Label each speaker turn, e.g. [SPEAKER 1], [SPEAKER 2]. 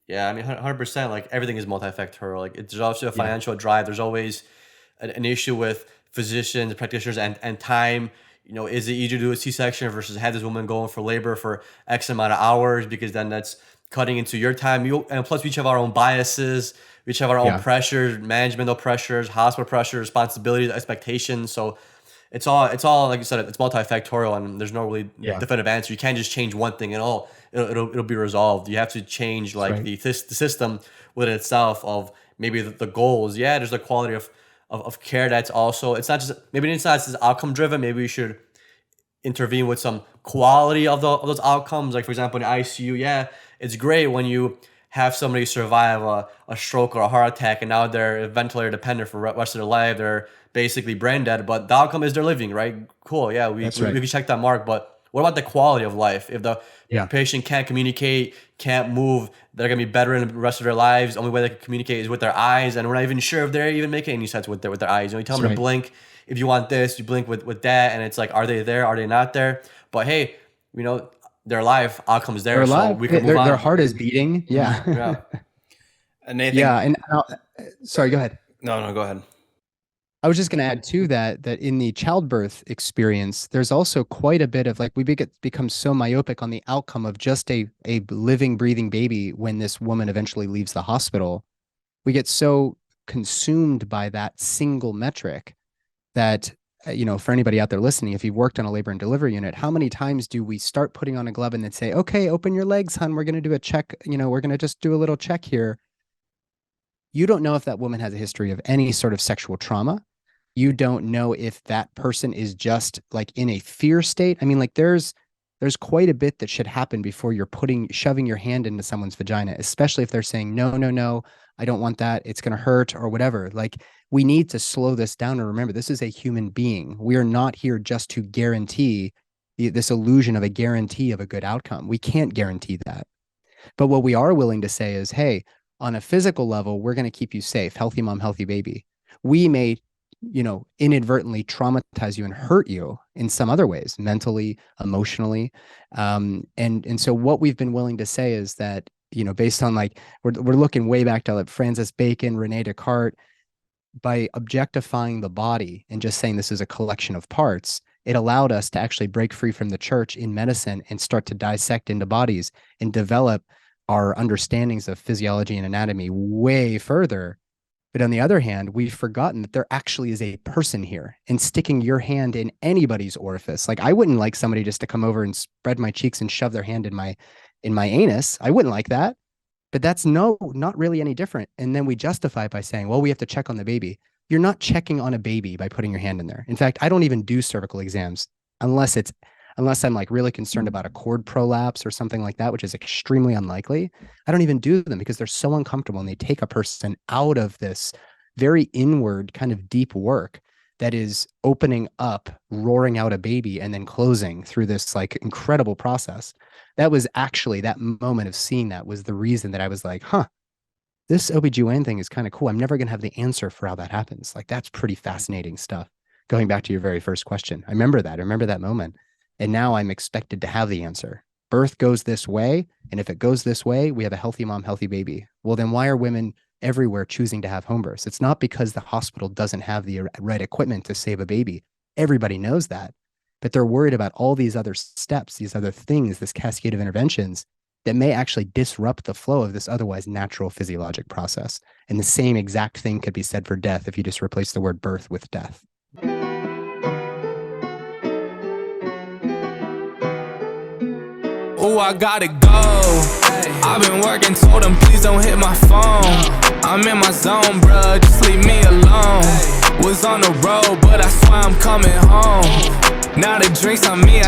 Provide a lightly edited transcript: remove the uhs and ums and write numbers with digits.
[SPEAKER 1] Yeah, I mean, 100%. Like everything is multifactorial. Like there's also a
[SPEAKER 2] Yeah.
[SPEAKER 1] financial drive. There's always an issue with physicians, practitioners, and time. You know, is it easier to do a C-section versus have this woman going for labor for X amount of hours? Because then that's cutting into your time. And plus, we each have our own biases. We each have our own
[SPEAKER 2] Yeah.
[SPEAKER 1] pressures, managemental pressures, hospital pressures, responsibilities, expectations. So it's all like you said, it's multifactorial, and there's no really
[SPEAKER 2] Yeah.
[SPEAKER 1] definitive answer. You can't just change one thing and it'll be resolved. You have to change
[SPEAKER 2] That's
[SPEAKER 1] like
[SPEAKER 2] right.
[SPEAKER 1] the system within itself of maybe the goals. Yeah, there's the quality of care that's also, it's not just, maybe it's not just outcome driven. Maybe we should intervene with some quality of those outcomes. Like for example, in the ICU, yeah, it's great when you have somebody survive a stroke or a heart attack, and now they're ventilator dependent for the rest of their life. They're basically brain dead, but the outcome is they're living, right? Cool, yeah,
[SPEAKER 2] That's
[SPEAKER 1] we
[SPEAKER 2] right.
[SPEAKER 1] can check that mark, but what about the quality of life? If the
[SPEAKER 2] Yeah.
[SPEAKER 1] patient can't communicate, can't move, they're gonna be better in the rest of their lives. The only way they can communicate is with their eyes, and we're not even sure if they're even making any sense with their eyes. You know, you tell
[SPEAKER 2] That's
[SPEAKER 1] them to
[SPEAKER 2] right.
[SPEAKER 1] blink. If you want this, you blink with that, and it's like, are they there? Are they not there? But hey, you know, their life outcomes
[SPEAKER 2] They're
[SPEAKER 1] there, so
[SPEAKER 2] alive.
[SPEAKER 1] we can move
[SPEAKER 2] Their
[SPEAKER 1] on.
[SPEAKER 2] heart is beating. Yeah.
[SPEAKER 1] Yeah.
[SPEAKER 3] And Nathan,
[SPEAKER 2] Yeah. And sorry, go ahead.
[SPEAKER 3] no, go ahead.
[SPEAKER 2] I was just going to add to that in the childbirth experience, there's also quite a bit of like, become so myopic on the outcome of just a living, breathing baby when this woman eventually leaves the hospital. We get so consumed by that single metric that, for anybody out there listening, if you've worked on a labor and delivery unit, how many times do we start putting on a glove and then say, okay, open your legs, hun, we're going to do a check. We're going to just do a little check here. You don't know if that woman has a history of any sort of sexual trauma. You don't know if that person is just like in a fear state. I mean, like there's quite a bit that should happen before you're shoving your hand into someone's vagina, especially if they're saying, no, I don't want that. It's going to hurt or whatever. Like we need to slow this down and remember, this is a human being. We are not here just to guarantee this illusion of a guarantee of a good outcome. We can't guarantee that. But what we are willing to say is, hey, on a physical level, we're going to keep you safe. Healthy mom, healthy baby. We may, inadvertently traumatize you and hurt you in some other ways, mentally, emotionally. And so what we've been willing to say is that, based on like, we're looking way back to like Francis Bacon, Rene Descartes, by objectifying the body and just saying this is a collection of parts, it allowed us to actually break free from the church in medicine and start to dissect into bodies and develop our understandings of physiology and anatomy way further. But on the other hand, we've forgotten that there actually is a person here, and sticking your hand in anybody's orifice. Like I wouldn't like somebody just to come over and spread my cheeks and shove their hand in my anus. I wouldn't like that. But that's not really any different. And then we justify it by saying, well, we have to check on the baby. You're not checking on a baby by putting your hand in there. In fact, I don't even do cervical exams unless I'm like really concerned about a cord prolapse or something like that, which is extremely unlikely. I don't even do them because they're so uncomfortable, and they take a person out of this very inward kind of deep work that is opening up, roaring out a baby, and then closing through this like incredible process. That was actually, that moment of seeing that was the reason that I was like, this OBGYN thing is kind of cool. I'm never going to have the answer for how that happens. Like, that's pretty fascinating stuff. Going back to your very first question. I remember that moment. And now I'm expected to have the answer. Birth goes this way. And if it goes this way, we have a healthy mom, healthy baby. Well, then why are women everywhere choosing to have home births? It's not because the hospital doesn't have the right equipment to save a baby. Everybody knows that. But they're worried about all these other steps, these other things, this cascade of interventions that may actually disrupt the flow of this otherwise natural physiologic process. And the same exact thing could be said for death if you just replace the word birth with death.
[SPEAKER 4] Oh, I gotta go. I've been working, told them please don't hit my phone. I'm in my zone, bruh, just leave me alone. Was on the road, but I swear I'm coming home. Now the drinks on me,